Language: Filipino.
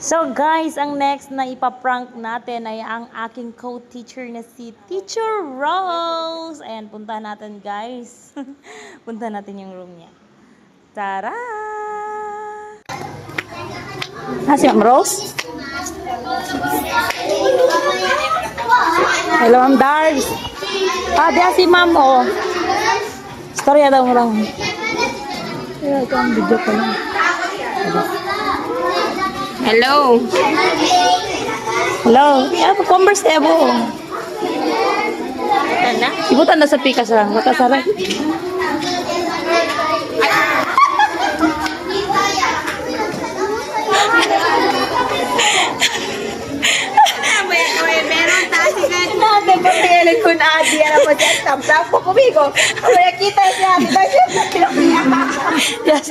So guys, ang next na ipaprank natin ay ang aking co-teacher na si Teacher Rose. Ayan, punta natin guys. Punta natin yung room niya. Tara! Si Ma'am Rose? Hello, Ma'am Darbs. Diyan si Ma'am, oh. Storya daw mo lang. Ito ang video ko lang. Hello. Hello. Converse Evo. Ano? Ibutan na sa pikas lang. Baka sarap. Meron tayo natin pagkayalan ko na adi yan ako dyan. Tamtap ko kumigo. Kaya kita siya. Diba siya? Yes.